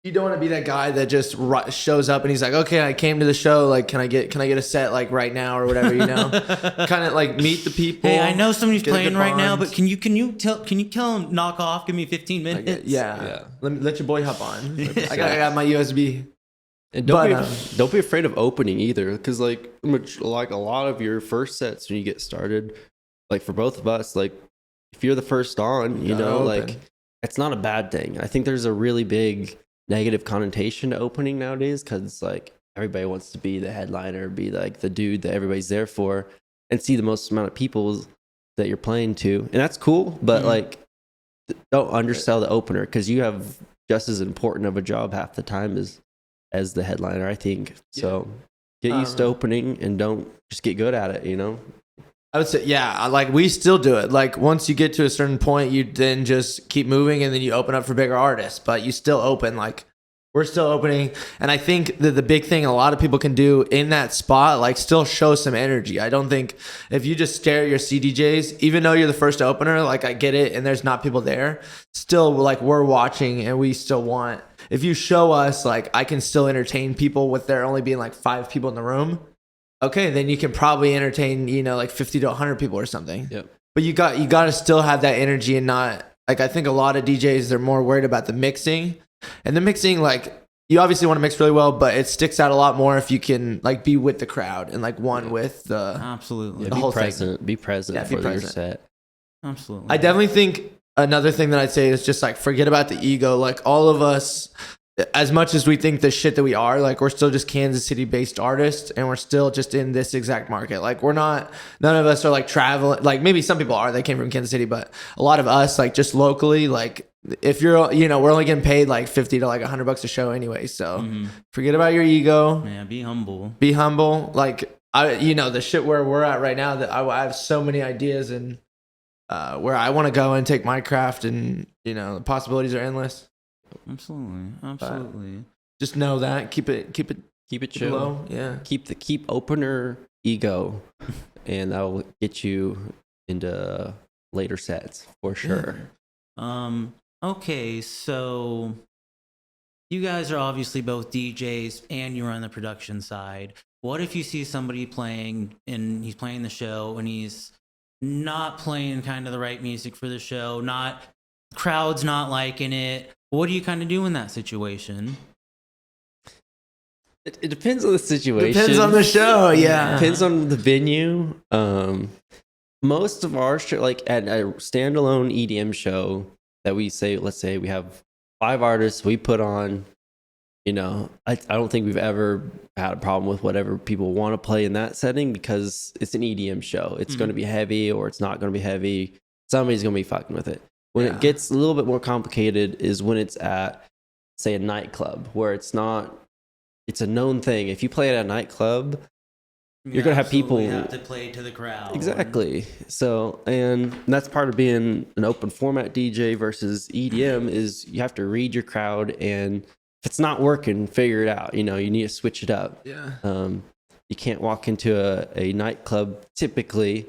you don't want to be that guy that just shows up and he's like, okay, I came to the show. Like, can I get a set like right now or whatever, kind of like meet the people. Hey, I know somebody's playing right now, but can you tell him knock off? Give me 15 minutes. Yeah. Let your boy hop on. I got my USB. And don't be afraid of opening either, because like a lot of your first sets when you get started, like for both of us, like if you're the first on, like it's not a bad thing. I think there's a really big negative connotation to opening nowadays, because like everybody wants to be the headliner, be like the dude that everybody's there for, and see the most amount of people that you're playing to, and that's cool. But like, don't undersell the opener, because you have just as important of a job half the time as the headliner, I think. So get used to opening and don't just get good at it, I would say, like we still do it. Like once you get to a certain point, you then just keep moving and then you open up for bigger artists, but you still open. Like we're still opening. And I think that the big thing a lot of people can do in that spot, like still show some energy. I don't think if you just stare at your CDJs, even though you're the first opener, like I get it and there's not people there, still like we're watching and we still want, if you show us like I can still entertain people with there only being like 5 people in the room, okay, then you can probably entertain, like 50 to 100 people or something. Yep. But you got to still have that energy and not like, I think a lot of DJs, they're more worried about the mixing, and the mixing, like, you obviously want to mix really well, but it sticks out a lot more if you can like be with the crowd and like one with the Absolutely. the whole present. thing. Be present for your set. Absolutely. I definitely think another thing that I'd say is just like forget about the ego. Like all of us, as much as we think the shit that we are, like we're still just Kansas City based artists, and we're still just in this exact market. Like we're not, none of us are like traveling. Like maybe some people are, they came from Kansas City, but a lot of us like just locally, like if you're, we're only getting paid like 50 to like $100 a show anyway. So forget about your ego. Yeah, be humble. Be humble. Like the shit where we're at right now, that I have so many ideas and where I want to go and take my craft, and the possibilities are endless. Absolutely. Just know that. Keep it chill. Low. Yeah. Keep opener ego, and that will get you into later sets for sure. Okay, so you guys are obviously both DJs and you're on the production side. What if you see somebody playing and he's playing the show and he's not playing kind of the right music for the show, crowd's not liking it? What do you kind of do in that situation? It depends on the situation. Depends on the show, yeah. Depends on the venue. Most of our show, like at a standalone EDM show that let's say we have 5 artists we put on, I don't think we've ever had a problem with whatever people want to play in that setting, because it's an EDM show. It's going to be heavy or it's not going to be heavy. Somebody's going to be fucking with it. When it gets a little bit more complicated is when it's at, say, a nightclub, where it's a known thing. If you play at a nightclub, you're going to have people have to play to the crowd. Exactly. So, and that's part of being an open format DJ versus EDM is you have to read your crowd, and if it's not working, figure it out. You need to switch it up. Yeah. You can't walk into a nightclub typically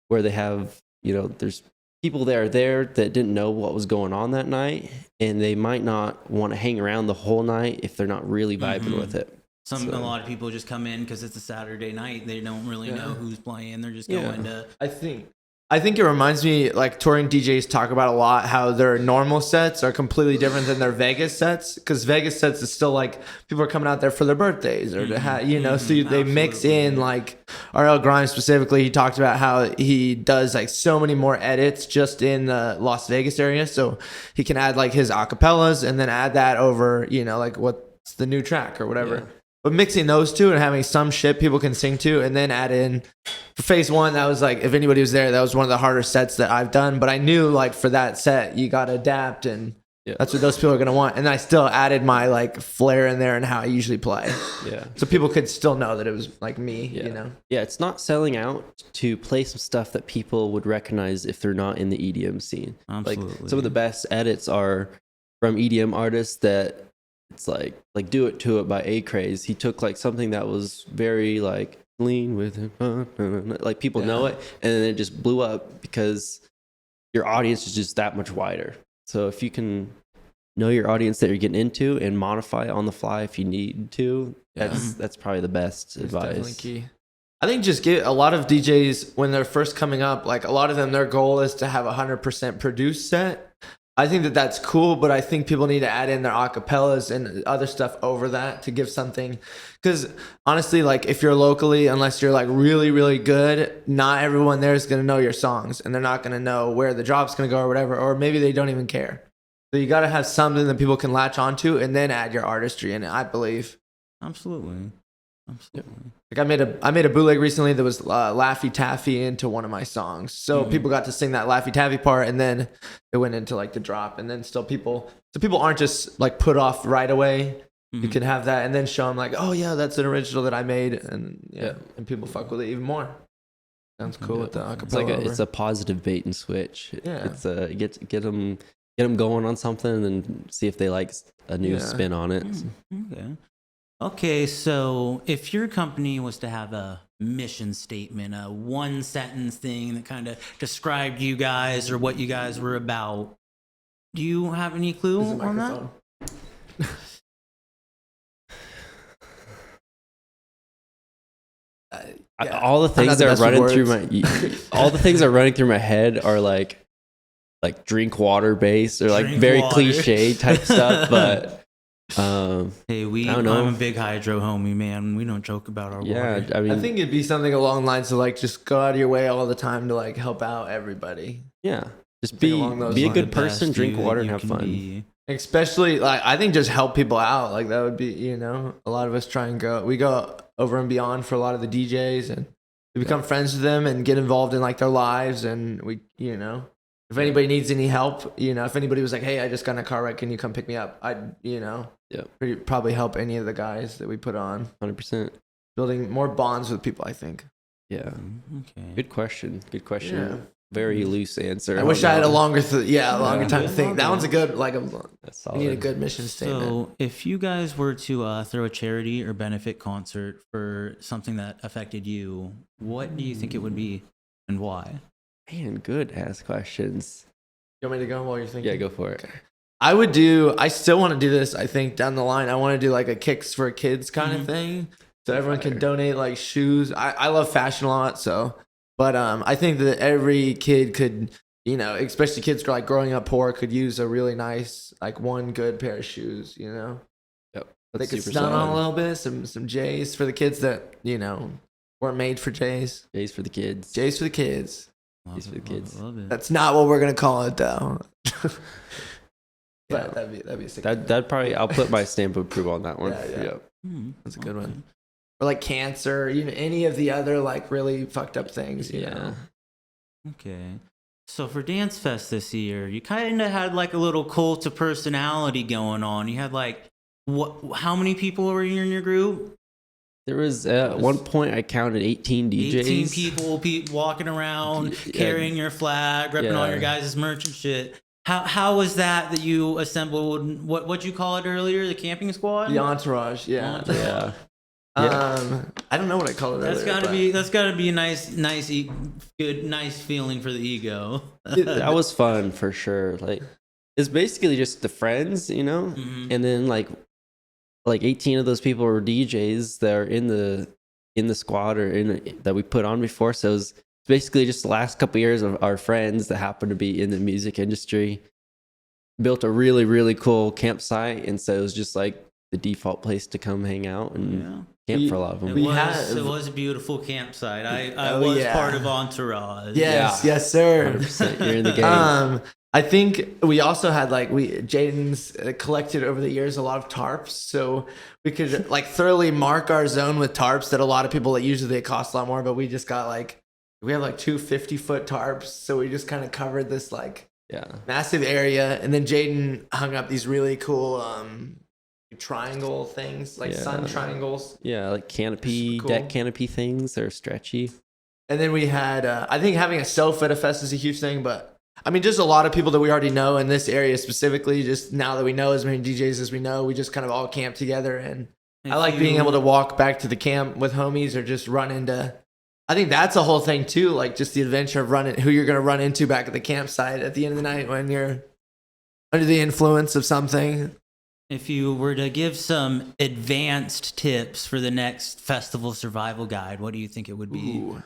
where they have, there's people there that didn't know what was going on that night, and they might not want to hang around the whole night if they're not really vibing with it. A lot of people just come in because it's a Saturday night. They don't really know who's playing. They're just going to. I think it reminds me, like, touring DJs talk about a lot how their normal sets are completely different than their Vegas sets, because Vegas sets is still like people are coming out there for their birthdays or to have, so they mix in, like RL Grimes specifically. He talked about how he does like so many more edits just in the Las Vegas area, so he can add like his acapellas and then add that over, like what's the new track or whatever. Yeah. But mixing those two and having some shit people can sing to, and then add in for phase 1, that was like, if anybody was there, that was one of the harder sets that I've done. But I knew like for that set, you got to adapt, and that's what those people are going to want. And I still added my like flair in there and how I usually play. Yeah. So people could still know that it was like me, Yeah, it's not selling out to play some stuff that people would recognize if they're not in the EDM scene. Absolutely. Like some of the best edits are from EDM artists that it's like Do It To It by A-Craze. He took like something that was very like lean with it, like people know it, and then it just blew up because your audience is just that much wider. So if you can know your audience that you're getting into and modify on the fly if you need to, that's probably the best advice. Definitely key. I think just get a lot of DJs when they're first coming up, like a lot of them, their goal is to have 100% produced set. I think that that's cool, but I think people need to add in their acapellas and other stuff over that to give something. Because honestly, like if you're locally, unless you're like really, really good, not everyone there is going to know your songs, and they're not going to know where the drop's going to go or whatever, or maybe they don't even care. So you got to have something that people can latch onto and then add your artistry in it, I believe. Absolutely. Like I made a bootleg recently that was Laffy Taffy into one of my songs, so people got to sing that Laffy Taffy part, and then it went into like the drop, and then still people aren't just like put off right away. You can have that and then show them like, oh yeah, that's an original that I made, and and people fuck with it even more. Sounds cool with the acapella. It's a positive bait and switch. It's get them going on something and then see if they like a new spin on it. Okay, so if your company was to have a mission statement, a one sentence thing that kind of described you guys or what you guys were about, do you have any clue on that? All the things that are running through all the things that are running through my head are like drink water based or like Drink very water. cliche type stuff. But hey, I don't know. I'm a big hydro homie, man. We don't joke about our yeah, water. I mean, I think it'd be something along the lines of like just go out of your way all the time to like help out everybody. yeah, just Something along those be a lines. good The person, best drink you water, that and you have can fun. be. Especially like I think just help people out. Like that would be, you know, a lot of us try and we go over and beyond for a lot of the DJs and we become friends with them and get involved in like their lives. And we, you know, if anybody needs any help, you know, if anybody was like, hey, I just got in a car wreck, can you come pick me up? I'd, you know, probably help any of the guys that we put on. 100%. Building more bonds with people, I think. Yeah. Okay. Good question. Good question. Yeah. Very loose answer. I wish I had a longer time to Yeah. think. That one's a good, like, That's we need a solid. good mission statement. So, if you guys were to throw a charity or benefit concert for something that affected you, what do you think it would be and why? Man, good ass questions. You want me to go while you're thinking? Yeah, go for it. I still want to do this, I think, down the line. I want to do like a Kicks for Kids kind of thing. So everyone can donate like shoes. I love fashion a lot, so. But I think that every kid could, you know, especially kids like growing up poor, could use a really nice, like one good pair of shoes, you know? Yep. They could stun on a little bit, some J's for the kids that, you know, weren't made for J's. J's for the kids. J's for the kids. J's for the kids. Love it. That's not what we're going to call it, though. Yeah. But that'd be sick. That probably, I'll put my stamp of approval on that one. Yeah. Yep. That's a good one. Or like cancer, you know, any of the other like really fucked up things, you Yeah. know. Okay. So for Dance Fest this year, you kind of had like a little cult of personality going on. You had like, how many people were in your group? There was at one point I counted 18 DJs. 18 people walking around, Yeah. carrying your flag, repping all your guys' merch and shit. How was that you assembled? What'd you call it earlier? The camping squad? The entourage, yeah. Entourage. Yeah. I don't know what I call it. That's earlier, gotta be a nice feeling for the ego. That was fun for sure. Like, it's basically just the friends, you know? Mhm. And then like 18 of those people were DJs that are in the squad or that we put on before. So it was basically just the last couple years of our friends that happen to be in the music industry built a really, really cool campsite. And so it was just like the default place to come hang out and camp for a lot of them. It was a beautiful campsite. I was part of Entourage. Yes, sir. 100%. You're in the game. I think we also had Jayden's collected over the years a lot of tarps, so we could like thoroughly mark our zone with tarps that a lot of people that usually they cost a lot more, but we just got we have like 2 50-foot tarps, so we just kind of covered this massive area, and then Jayden hung up these really cool triangle things, sun triangles. Yeah, like canopy, Cool. deck canopy things. They're stretchy. And then we had, I think having a sofa at a fest is a huge thing, but I mean, just a lot of people that we already know in this area specifically, just now that we know as many DJs as we know, we just kind of all camp together. And I like being able to walk back to the camp with homies or just run into, I think that's a whole thing too, like just the adventure of who you're going to run into back at the campsite at the end of the night when you're under the influence of something. If you were to give some advanced tips for the next festival survival guide, what do you think it would be? Ooh,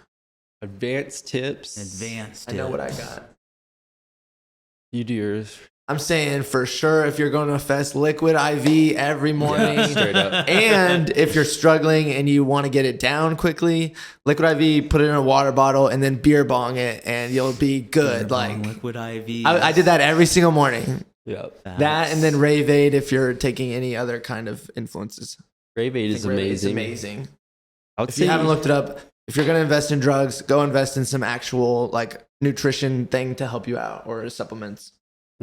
Advanced tips. Advanced I tips. know what I got. You do yours. I'm saying for sure, if you're going to a fest, liquid IV every morning. Straight up. And if you're struggling and you want to get it down quickly, liquid IV, put it in a water bottle, and then beer bong it, and you'll be good. Liquid IV. I did that every single morning. Yep. That and then Rave Aid if you're taking any other kind of influences. Rave Aid is Rave Aid's amazing. amazing. I would If say you haven't looked it up, if you're going to invest in drugs, go invest in some actual nutrition thing to help you out or supplements.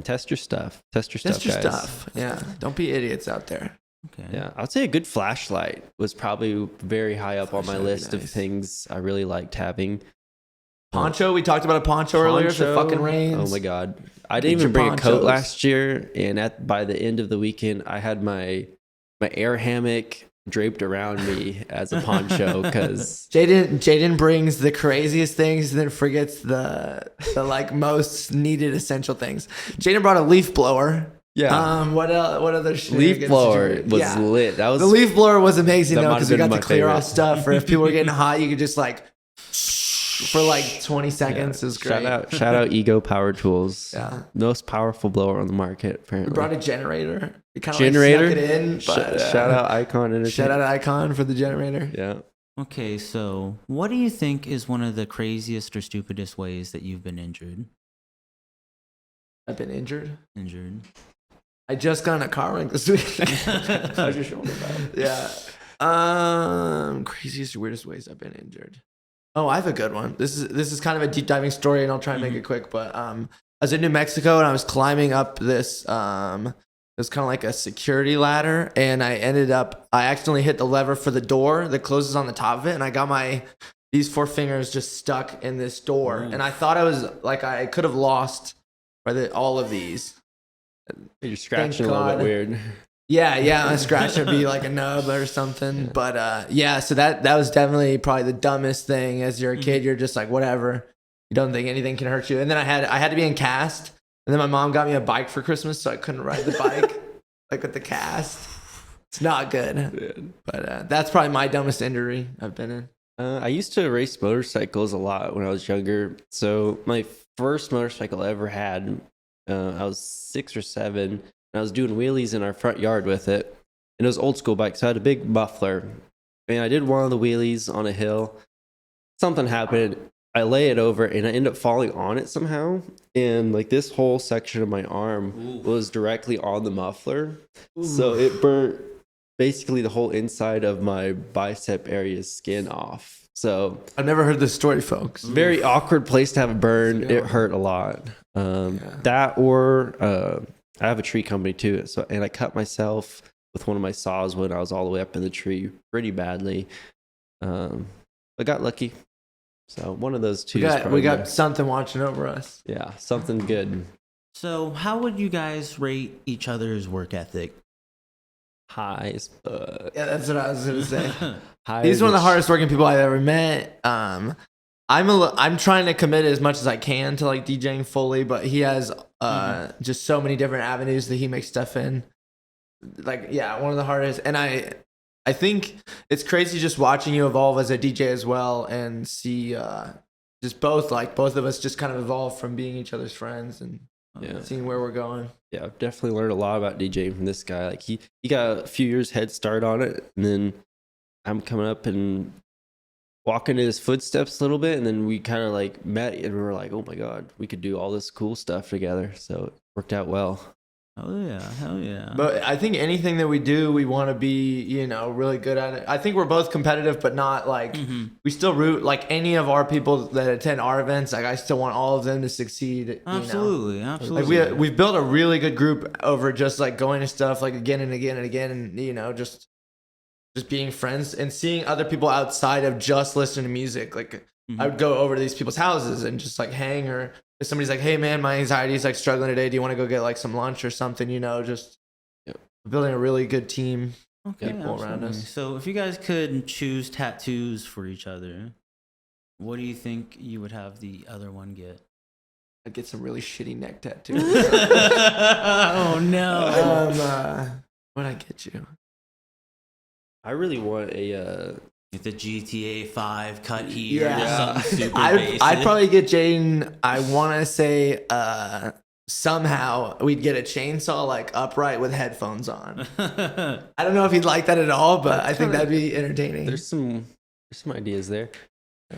test your stuff. Test your stuff, Test your guys. stuff. Yeah. Don't be idiots out there. Okay. Yeah, I would say a good flashlight was probably very high up on my Flashlight would be list of nice. things I really liked having. Poncho, we talked about a poncho earlier if it fucking rains. Oh my god, I Get didn't even your bring a coat ponchos. last year, and by the end of the weekend, I had my air hammock draped around me as a poncho because Jayden brings the craziest things and then forgets the most needed essential things. Jayden brought a leaf blower. Yeah. What else? What other Leaf blower was lit. That was the leaf blower was amazing that though might because have we been got my to clear favorite. off stuff. Or if people were getting hot, you could just like for like 20 seconds. It was great. Shout out Ego Power Tools. Yeah. Most powerful blower on the market, apparently. We brought a generator. We kind of Generator? like snuck it in. But, Shout out Icon Entertainment. Shout out Icon for the generator. Yeah. Okay, so what do you think is one of the craziest or stupidest ways that you've been injured? I've been injured. I just got in a car wreck this week. How's your shoulder bad? Yeah. Craziest or weirdest ways I've been injured. Oh, I have a good one. This is kind of a deep diving story, and I'll try and make it quick. But I was in New Mexico, and I was climbing up this. It was kind of like a security ladder, and I accidentally hit the lever for the door that closes on the top of it, and I got these 4 fingers just stuck in this door, and I thought I could have lost all of these. You're scratching a little bit weird. Yeah, a scratch would be like a nub or something. But so that was definitely probably the dumbest thing. As you're a kid, you're just like, whatever. You don't think anything can hurt you. And then I had to be in cast. And then my mom got me a bike for Christmas, so I couldn't ride the bike like with the cast. It's not good. But that's probably my dumbest injury I've been in. I used to race motorcycles a lot when I was younger. So my first motorcycle I ever had, I was 6 or 7, and I was doing wheelies in our front yard with it. And it was old school bike, so I had a big muffler. And I did one of the wheelies on a hill. Something happened. I lay it over, and I ended up falling on it somehow. And like this whole section of my arm was directly on the muffler. So it burnt basically the whole inside of my bicep area's skin off. So I've never heard this story, folks. Very awkward place to have a burn. It hurt a lot. That or I have a tree company too. And I cut myself with one of my saws when I was all the way up in the tree pretty badly. I got lucky. So one of those two. We got something watching over us. Yeah, something good. So how would you guys rate each other's work ethic? High as fuck. Yeah, that's what I was gonna say. High He's as one of the a- hardest working people I've ever met. I'm trying to commit as much as I can to like DJing fully, but he has just so many different avenues that he makes stuff in. Like, yeah, one of the hardest. And I think it's crazy just watching you evolve as a DJ as well, and see just both of us just kind of evolve from being each other's friends and seeing where we're going. Yeah, I've definitely learned a lot about DJing from this guy. Like he got a few years head start on it, and then I'm coming up and walking in his footsteps a little bit, and then we kind of like met, and we were like, oh my god, we could do all this cool stuff together. So it worked out well. Oh yeah, hell yeah. But I think anything that we do, we want to be, really good at it. I think we're both competitive, but not like we still root like any of our people that attend our events. Like I still want all of them to succeed. Absolutely. Like we've built a really good group over just like going to stuff like again and again and again, and just being friends and seeing other people outside of just listening to music. Like I would go over to these people's houses and just like hang, or if somebody's like, hey man, my anxiety is like struggling today, do you want to go get like some lunch or something, just building a really good team. People around us. So if you guys could choose tattoos for each other, what do you think you would have the other one get? I'd get some really shitty neck tattoos. Oh no. What'd I get you? I really want a The GTA 5 cut here. Yeah. Something super basic. I'd probably get Jayden. I want to say somehow we'd get a chainsaw like upright with headphones on. I don't know if he'd like that at all, but I think that'd be entertaining. There's some ideas there.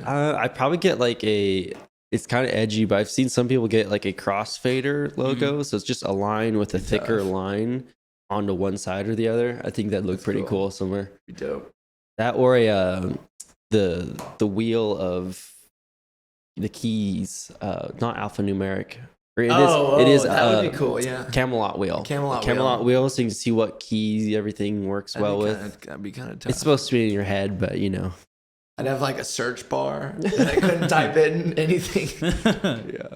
I'd probably get like it's kind of edgy, but I've seen some people get like a crossfader logo. So it's just a line with a thicker line onto one side or the other. I think that'd look pretty cool somewhere. Be dope. That or the wheel of the keys, not alphanumeric. Or it is that would be cool, yeah. Camelot wheel. Camelot wheel, so you can see what keys everything works with. That'd be kind of tough. It's supposed to be in your head, but I'd have like a search bar that I couldn't type in anything. Yeah.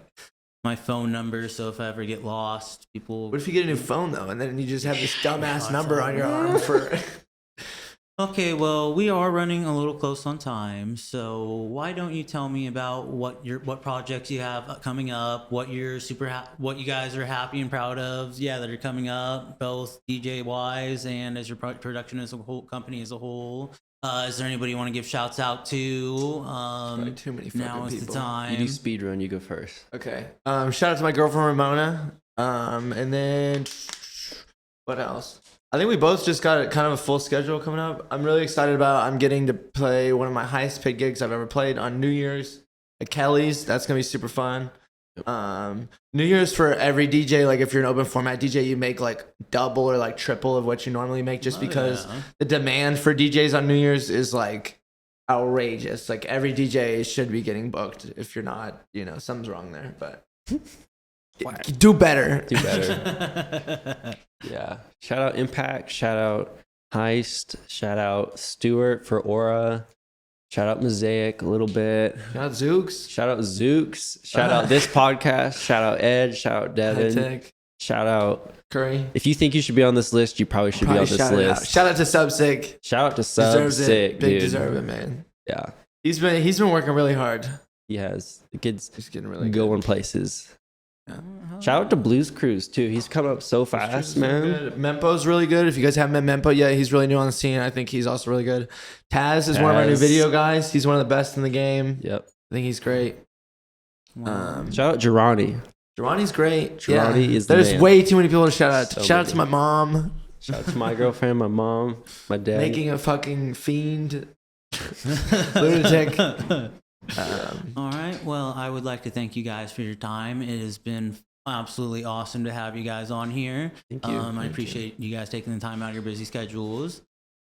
My phone number, so if I ever get lost, people. What if you get a new phone though, and then you just have this dumbass number on your arm for? Okay, well, we are running a little close on time, so why don't you tell me about what projects you have coming up, what you're what you guys are happy and proud of, yeah, that are coming up, both DJ wise and as your production as a whole company as a whole. Is there anybody you want to give shouts out to? Probably too many fucking Now is the people. time. You do speed run. You go first. Okay. Shout out to my girlfriend Ramona. And then what else? I think we both just got kind of a full schedule coming up. I'm really excited about. I'm getting to play one of my highest paid gigs I've ever played on New Year's at Kelly's. That's gonna be super fun. New Year's for every DJ. Like if you're an open format DJ, you make like double or like triple of what you normally make, just because the demand for DJs on New Year's is like outrageous. Like every DJ should be getting booked. If you're not, something's wrong there. But do better. Do better. Yeah. Shout out Impact. Shout out Heist. Shout out Stewart for Aura. Shout out Mosaic a little bit. Shout out Zooks. Shout out Zooks. Shout out this podcast. Shout out Ed. Shout out Devin. Shout out Curry. If you think you should be on this list, you probably should be on this list. Shout out to Subsick. Shout out to Subsick, dude. Big deserve it, man. Yeah. He's been working really hard. He has. The kid's He's getting really going places. Yeah. Shout out to Blues Cruise too. He's come up so fast, man. Mempo's really good. If you guys haven't met Mempo yet, he's really new on the scene. I think he's also really good. Taz is one of our new video guys. He's one of the best in the game. Yep. I think he's great. Shout out Girani. Girani's great. Girani is the There's man. way too many people to shout out. So Shout out many. to my mom. Shout out to my girlfriend, my mom, my dad. Making a fucking fiend. Lunatic. All right. Well, I would like to thank you guys for your time. It has been absolutely awesome to have you guys on here. Thank you. I appreciate you guys taking the time out of your busy schedules.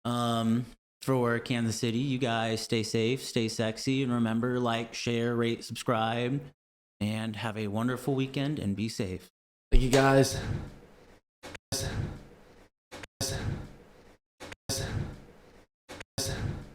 For Kansas City, you guys stay safe, stay sexy, and remember, like, share, rate, subscribe, and have a wonderful weekend and be safe. Thank you guys.